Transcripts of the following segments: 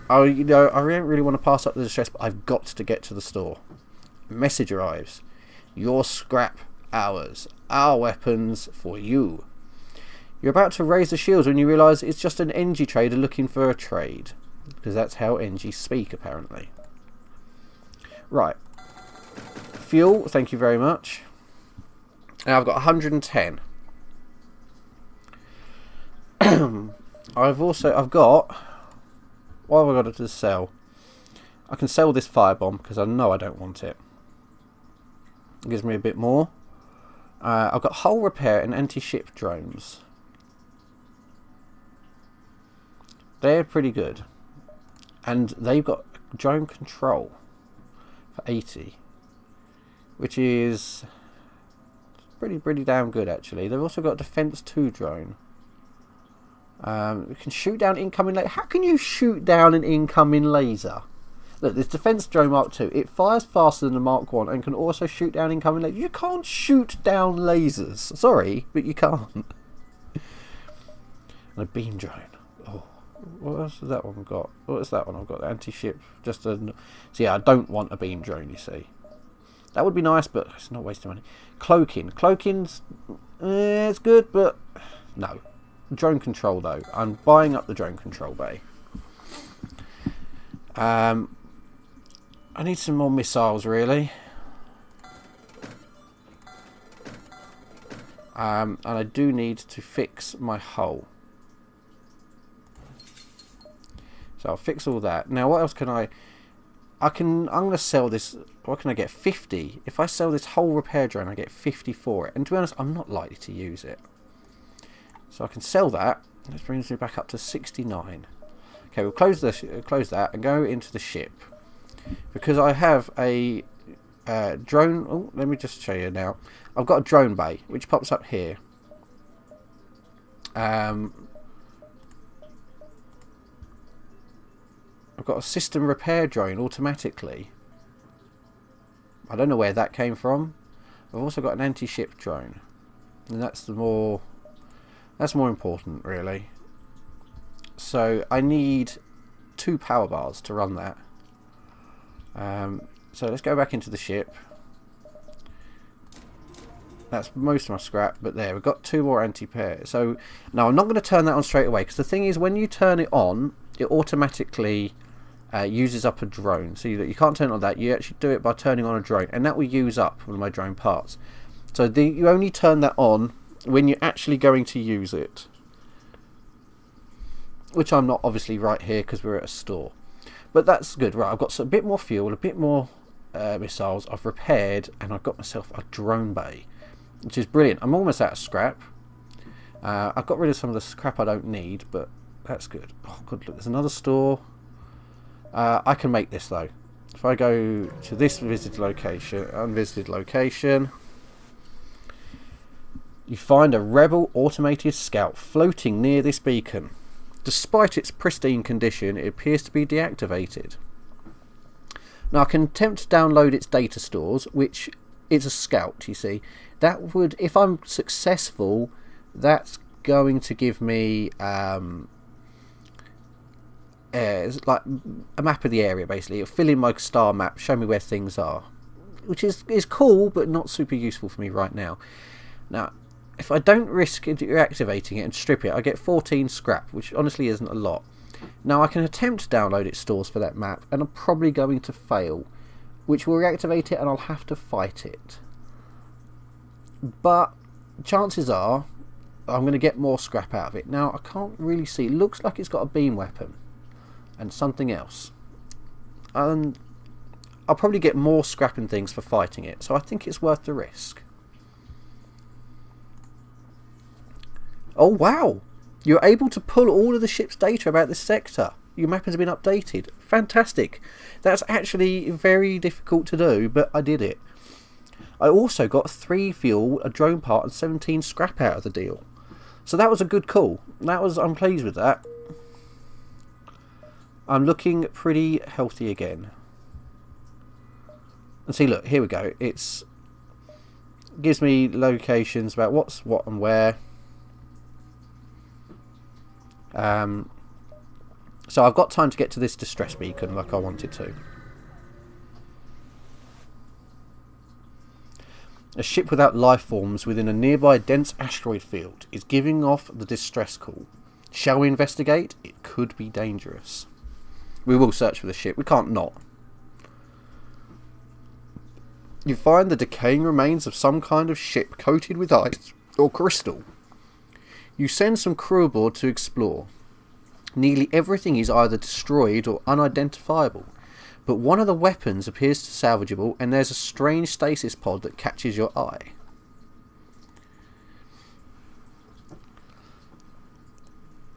I don't really want to pass up the distress, but I've got to get to the store. Message arrives. Your scrap, ours. Our weapons for you. You're about to raise the shields when you realise it's just an NG trader looking for a trade. Because that's how NG speak, apparently. Right. Fuel, thank you very much. Now I've got 110. I've got... What have I got to sell? I can sell this firebomb because I know I don't want it. It gives me a bit more. I've got hull repair and anti-ship drones. They're pretty good. And they've got drone control for 80. Which is pretty damn good, actually. They've also got defense 2 drone. We can shoot down incoming laser. How can you shoot down an incoming laser? Look, this defense drone Mark 2. It fires faster than the Mark 1 and can also shoot down incoming lasers. You can't shoot down lasers. Sorry, but you can't. And a beam drone. Oh, what else has that one got? What is that one I've got? The anti-ship. Just a... So yeah, I don't want a beam drone, you see. That would be nice, but it's not wasting money. Cloaking. Cloaking's... it's good, but... No. Drone control, though. I'm buying up the drone control bay. I need some more missiles, really. And I do need to fix my hull. So I'll fix all that. Now, what else can I'm going to sell this. What can I get? 50. If I sell this whole repair drone, I get 50 for it. And to be honest, I'm not likely to use it. So I can sell that. This brings me back up to 69. Okay, we'll close that and go into the ship. Because I have a drone... Oh, let me just show you now. I've got a drone bay, which pops up here. I've got a system repair drone automatically. I don't know where that came from. I've also got an anti-ship drone. And that's more important, really. So I need 2 power bars to run that. So let's go back into the ship. That's most of my scrap, but there, we've got 2 more anti-pair. So now I'm not going to turn that on straight away, because the thing is, when you turn it on, it automatically uses up a drone. So you can't turn it on that. You actually do it by turning on a drone, and that will use up one of my drone parts. So you only turn that on when you're actually going to use it. Which I'm not, obviously, right here, because we're at a store. But that's good. Right, I've got a bit more fuel, a bit more missiles. I've repaired, and I've got myself a drone bay, which is brilliant. I'm almost out of scrap. I've got rid of some of the scrap I don't need, but that's good. Oh, good, look, there's another store. I can make this, though. If I go to this unvisited location, you find a rebel automated scout floating near this beacon. Despite its pristine condition, it appears to be deactivated. Now I can attempt to download its data stores, which is a scout, you see. That would, if I'm successful, that's going to give me it's like a map of the area, basically. It'll fill in my star map, show me where things are, which is cool, but not super useful for me right now. Now, if I don't risk deactivating it and strip it, I get 14 scrap, which honestly isn't a lot. Now I can attempt to download its stores for that map, and I'm probably going to fail, which will reactivate it and I'll have to fight it. But chances are I'm going to get more scrap out of it. Now I can't really see. It looks like it's got a beam weapon and something else. And I'll probably get more scrap and things for fighting it, so I think it's worth the risk. Oh wow! You're able to pull all of the ship's data about this sector. Your map has been updated. Fantastic. That's actually very difficult to do, but I did it. I also got 3 fuel, a drone part, and 17 scrap out of the deal. So that was a good call. I'm pleased with that. I'm looking pretty healthy again. And see, look, here we go. It gives me locations about what's what and where. So I've got time to get to this distress beacon like I wanted to. A ship without life forms within a nearby dense asteroid field is giving off the distress call. Shall we investigate? It could be dangerous. We will search for the ship. We can't not. You find the decaying remains of some kind of ship coated with ice or crystal. You send some crew aboard to explore. Nearly everything is either destroyed or unidentifiable, but one of the weapons appears salvageable and there's a strange stasis pod that catches your eye.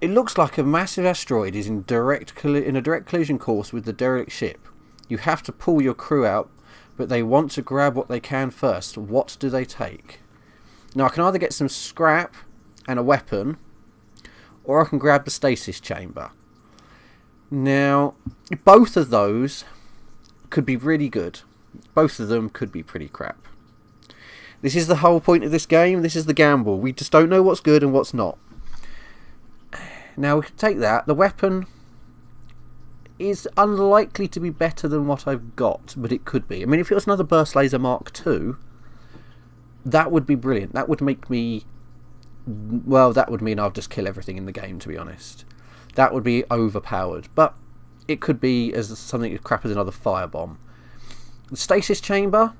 It looks like a massive asteroid is in a direct collision course with the derelict ship. You have to pull your crew out, but they want to grab what they can first. What do they take? Now I can either get some scrap and a weapon, or I can grab the stasis chamber. Now, both of those could be really good. Both of them could be pretty crap. This is the whole point of this game. This is the gamble. We just don't know what's good and what's not. Now, we can take that. The weapon is unlikely to be better than what I've got, but it could be. I mean, if it was another Burst Laser Mark II, that would be brilliant. That would make me... Well, that would mean I'll just kill everything in the game, to be honest. That would be overpowered. But it could be as something as crap as another firebomb. The stasis chamber,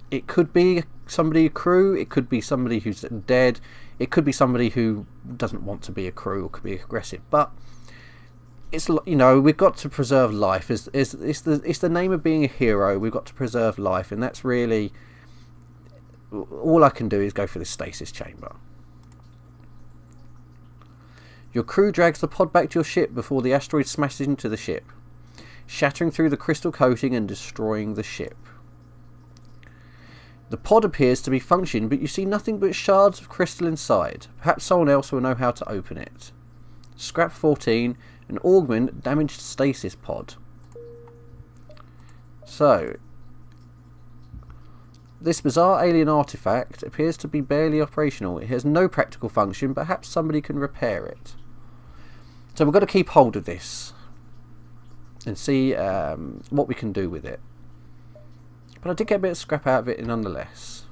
it could be somebody, a crew. It could be somebody who's dead. It could be somebody who doesn't want to be a crew or could be aggressive. But it's, you know, we've got to preserve life. It's the name of being a hero. We've got to preserve life, and that's really all I can do is go for this stasis chamber. Your crew drags the pod back to your ship before the asteroid smashes into the ship, shattering through the crystal coating and destroying the ship. The pod appears to be functioning, but you see nothing but shards of crystal inside. Perhaps someone else will know how to open it. Scrap 14, an augment damaged stasis pod. So, this bizarre alien artifact appears to be barely operational. It has no practical function, but perhaps somebody can repair it. So we've got to keep hold of this and see what we can do with it. But I did get a bit of scrap out of it nonetheless.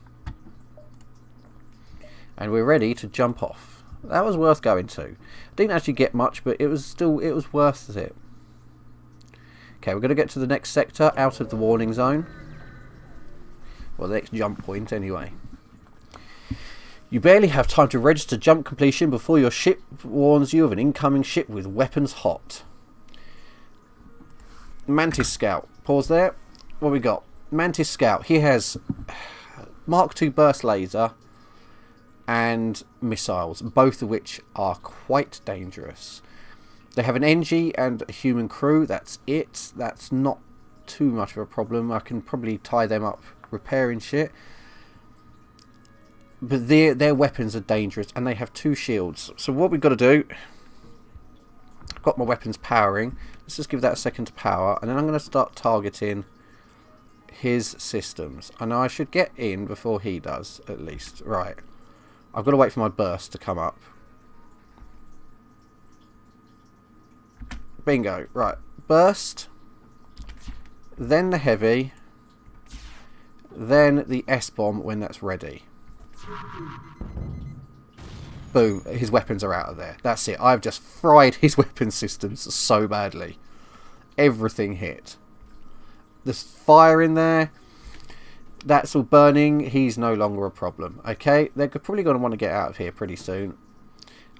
And we're ready to jump off. That was worth going to. I didn't actually get much, but it was worth it. Okay, we're going to get to the next sector out of the warning zone. Well, the next jump point anyway. You barely have time to register jump completion before your ship warns you of an incoming ship with weapons hot. Mantis Scout. Pause there. What we got? Mantis Scout. He has Mark II burst laser and missiles, both of which are quite dangerous. They have an NG and a human crew. That's it. That's not too much of a problem. I can probably tie them up repairing shit. But their weapons are dangerous, and they have 2 shields. So what we've got to do... I've got my weapons powering. Let's just give that a second to power, and then I'm going to start targeting his systems. I know I should get in before he does, at least. Right. I've got to wait for my burst to come up. Bingo. Right. Burst. Then the heavy. Then the S-bomb when that's ready. Boom, his weapons are out of there. That's it. I've just fried his weapon systems so badly. Everything hit. There's fire in there. That's all burning. He's no longer a problem. Okay, they're probably going to want to get out of here pretty soon.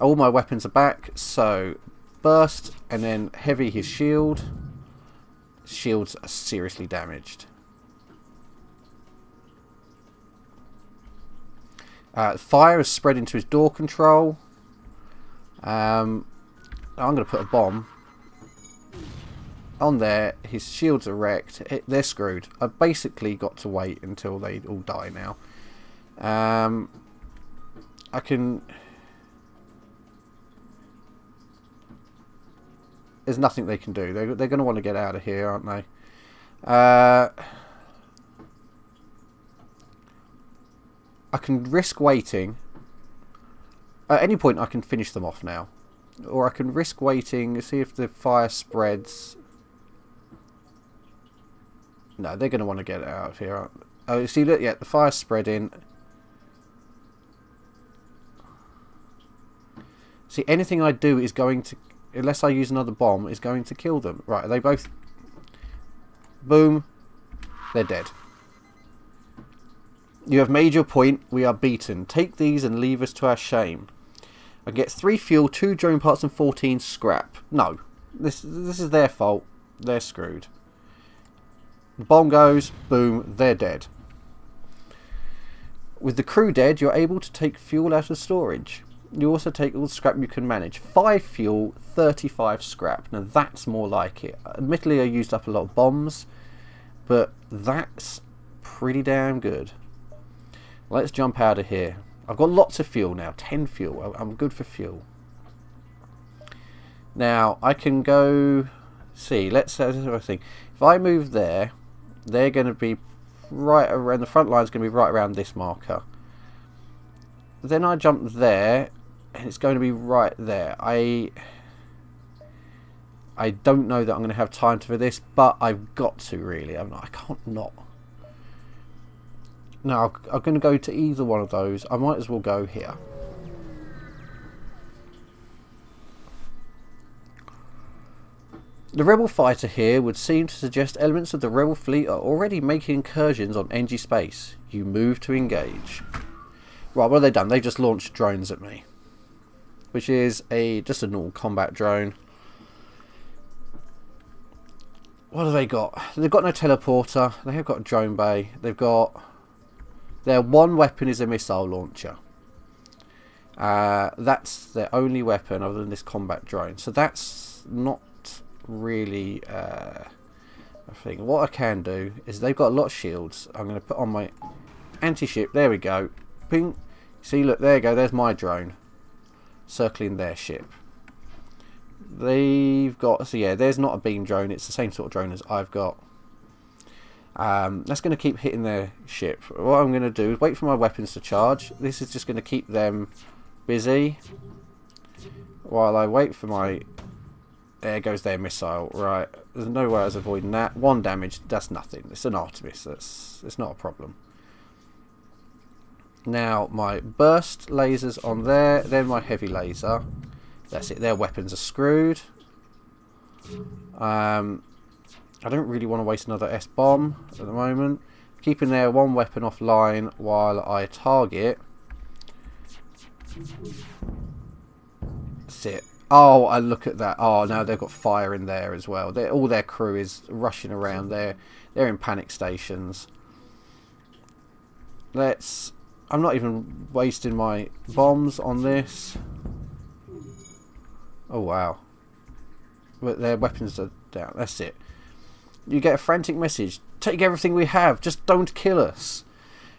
All my weapons are back. So, burst and then heavy his shield. Shields are seriously damaged. Fire has spread into his door control. I'm going to put a bomb on there. His shields are wrecked. They're screwed. I've basically got to wait until they all die now. I can... There's nothing they can do. They're going to want to get out of here, aren't they? I can risk waiting. At any point I can finish them off now. or I can risk waiting, see if the fire spreads. No, they're going to want to get it out of here, aren't they? Oh, see, look, yeah, the fire's spreading. See, anything I do is going to, unless I use another bomb, is going to kill them. Right, are they both... Boom. They're dead. You have made your point. We are beaten. Take these and leave us to our shame. I get 3 fuel, 2 drone parts and 14 scrap. No. This is their fault. They're screwed. The bomb goes. Boom. They're dead. With the crew dead, you're able to take fuel out of storage. You also take all the scrap you can manage. 5 fuel, 35 scrap. Now that's more like it. Admittedly, I used up a lot of bombs, but that's pretty damn good. Let's jump out of here. I've got lots of fuel now. 10 fuel. I'm good for fuel. Now, I can go... See, let's think. If I move there, they're going to be right around... The front line's going to be right around this marker. Then I jump there, and it's going to be right there. I don't know that I'm going to have time for this, but I've got to, really. I can't not. No, I'm going to go to either one of those. I might as well go here. The rebel fighter here would seem to suggest elements of the rebel fleet are already making incursions on NG space. You move to engage. Right, what have they done? They've just launched drones at me, which is just a normal combat drone. What have they got? They've got no teleporter. They have got a drone bay. They've got... Their one weapon is a missile launcher. That's their only weapon other than this combat drone. So that's not really a thing. What I can do is they've got a lot of shields. I'm going to put on my anti-ship. There we go. Ping. See, look, there you go. There's my drone circling their ship. They've got... So yeah, there's not a beam drone. It's the same sort of drone as I've got. That's going to keep hitting their ship. What I'm going to do is wait for my weapons to charge. This is just going to keep them busy while I wait for my... There goes their missile. Right, there's no way I was avoiding that. 1 damage, that's nothing. It's an Artemis. It's not a problem. Now my burst lasers on there, then my heavy laser. That's it. Their weapons are screwed. I don't really want to waste another S-bomb at the moment. Keeping their one weapon offline while I target. That's it. Oh, I look at that. Oh, now they've got fire in there as well. All their crew is rushing around. They're in panic stations. I'm not even wasting my bombs on this. Oh, wow. But their weapons are down. That's it. You get a frantic message. Take everything we have. Just don't kill us.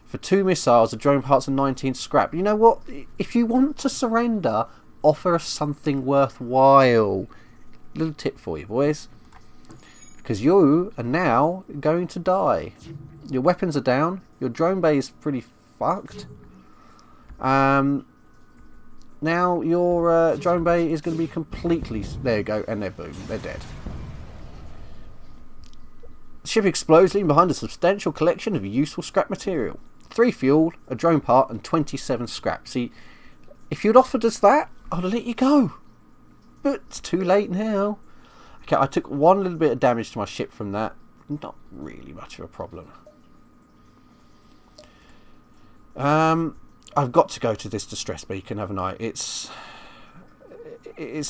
For 2 missiles, the drone parts and 19 scrap. You know what? If you want to surrender, offer us something worthwhile. Little tip for you, boys. Because you are now going to die. Your weapons are down. Your drone bay is pretty fucked. Now your drone bay is going to be completely... There you go. And they're boom. They're dead. The ship explodes, leaving behind a substantial collection of useful scrap material. 3 fuel, a drone part, and 27 scrap. See, if you'd offered us that, I'd have let you go. But it's too late now. Okay, I took 1 little bit of damage to my ship from that. Not really much of a problem. I've got to go to this distress beacon, haven't I? It's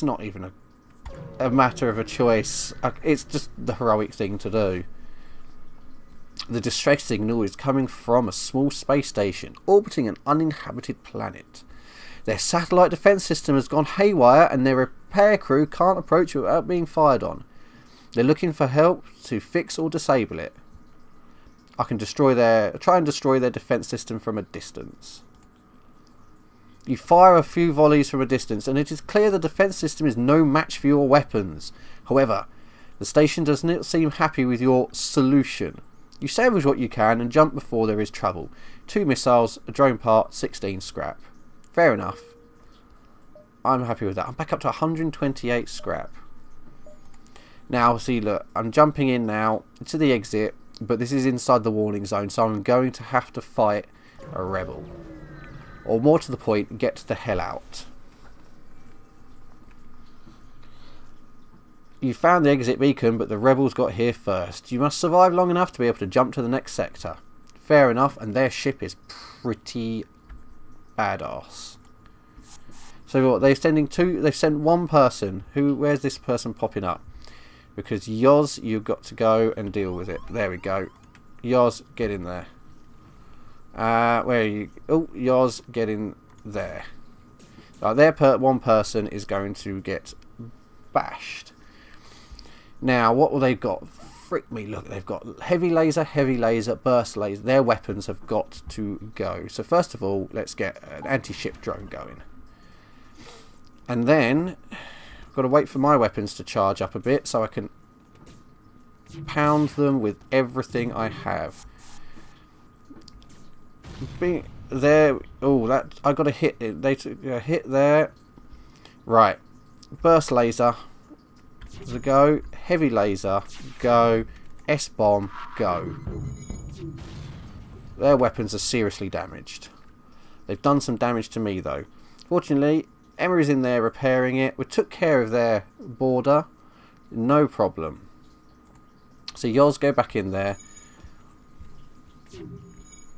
not even a matter of a choice. It's just the heroic thing to do. The distress signal is coming from a small space station orbiting an uninhabited planet. Their satellite defense system has gone haywire and their repair crew can't approach it without being fired on. They're looking for help to fix or disable it. I can try and destroy their defense system from a distance. You fire a few volleys from a distance and it is clear the defense system is no match for your weapons. However, the station does not seem happy with your solution. You salvage what you can and jump before there is trouble. 2 missiles, a drone part, 16 scrap. Fair enough. I'm happy with that. I'm back up to 128 scrap. Now, see, look, I'm jumping in now to the exit, but this is inside the warning zone, so I'm going to have to fight a rebel. Or more to the point, get the hell out. You found the exit beacon, but the rebels got here first. You must survive long enough to be able to jump to the next sector. Fair enough, and their ship is pretty badass. So what, they've sent one person. Where's this person popping up? Because Yoz, you've got to go and deal with it. There we go. Yoz, get in there. Where are you? Oh, Yoz, get in there. One person is going to get bashed. Now, what will they've got? Frick me, look, they've got heavy laser, burst laser. Their weapons have got to go. So first of all, let's get an anti-ship drone going. And then, I've got to wait for my weapons to charge up a bit so I can pound them with everything I have. There, oh, that I got to hit it. They took a hit there. Right, burst laser. Go, heavy laser, go, S-bomb, go. Their weapons are seriously damaged. They've done some damage to me though. Fortunately, Emma is in there repairing it. We took care of their border, no problem. So Yoz, go back in there.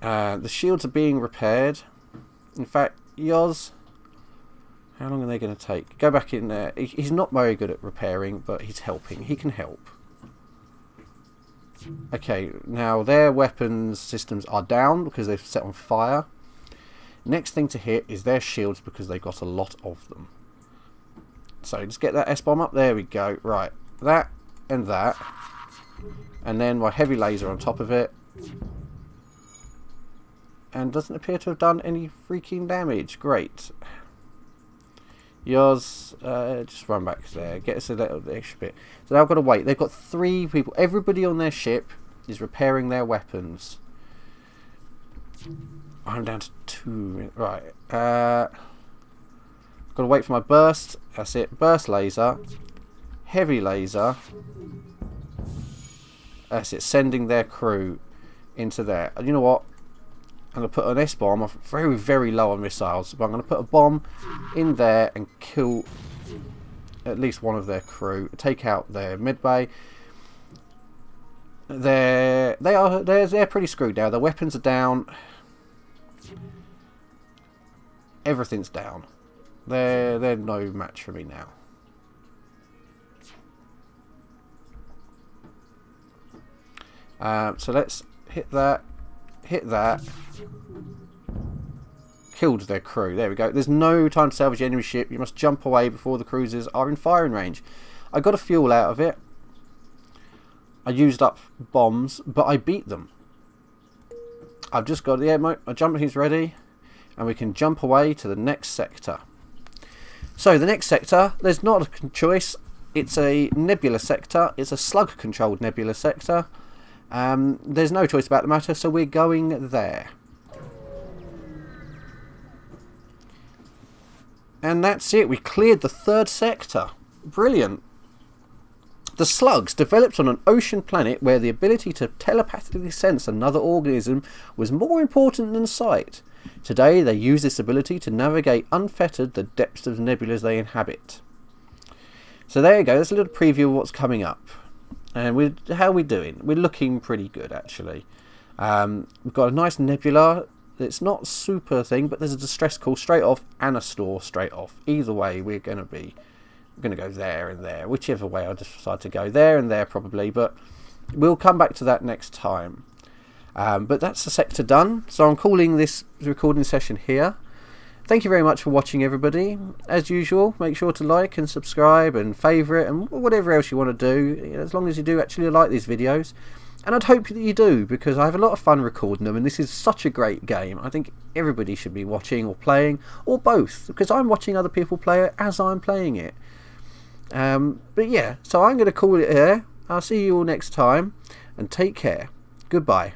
The shields are being repaired. In fact, Yoz, how long are they going to take? Go back in there. He's not very good at repairing, but he's helping. He can help. Okay, now their weapons systems are down because they've set on fire. Next thing to hit is their shields because they've got a lot of them. So just get that S-bomb up. There we go. Right, that and that. And then my heavy laser on top of it. And doesn't appear to have done any freaking damage. Great. Yours, just run back there. Get us a little extra bit. So now I've got to wait. They've got 3 people. Everybody on their ship is repairing their weapons. I'm down to 2. Right. Got to wait for my burst. That's it. Burst laser. Heavy laser. That's it. Sending their crew into there. And you know what? I'm going to put an S-bomb. I'm very, very low on missiles. But I'm going to put a bomb in there and kill at least one of their crew. Take out their mid-bay. They're pretty screwed now. Their weapons are down. Everything's down. They're no match for me now. So let's hit that. Hit that. Killed their crew. There we go. There's no time to salvage the enemy ship. You must jump away before the cruisers are in firing range. I got a fuel out of it. I used up bombs, but I beat them. I've just got the ammo. My jumping's ready. And we can jump away to the next sector. So the next sector, there's not a choice. It's a nebula sector. It's a slug-controlled nebula sector. There's no choice about the matter, so we're going there. And that's it. We cleared the 3rd sector. Brilliant. The slugs developed on an ocean planet where the ability to telepathically sense another organism was more important than sight. Today they use this ability to navigate unfettered the depths of the nebulas they inhabit. So there you go. That's a little preview of what's coming up. And how are we doing? We're looking pretty good, actually. We've got a nice nebula. It's not super thing, but there's a distress call straight off and a store straight off. Either way, we're going to go there and there. Whichever way I decide to go. There and there, probably. But we'll come back to that next time. But that's the sector done. So I'm calling this recording session here. Thank you very much for watching, everybody. As usual, make sure to like and subscribe and favourite and whatever else you want to do, as long as you do actually like these videos. And I'd hope that you do, because I have a lot of fun recording them, and this is such a great game. I think everybody should be watching or playing, or both, because I'm watching other people play it as I'm playing it. But yeah, so I'm going to call it here. I'll see you all next time, and take care. Goodbye.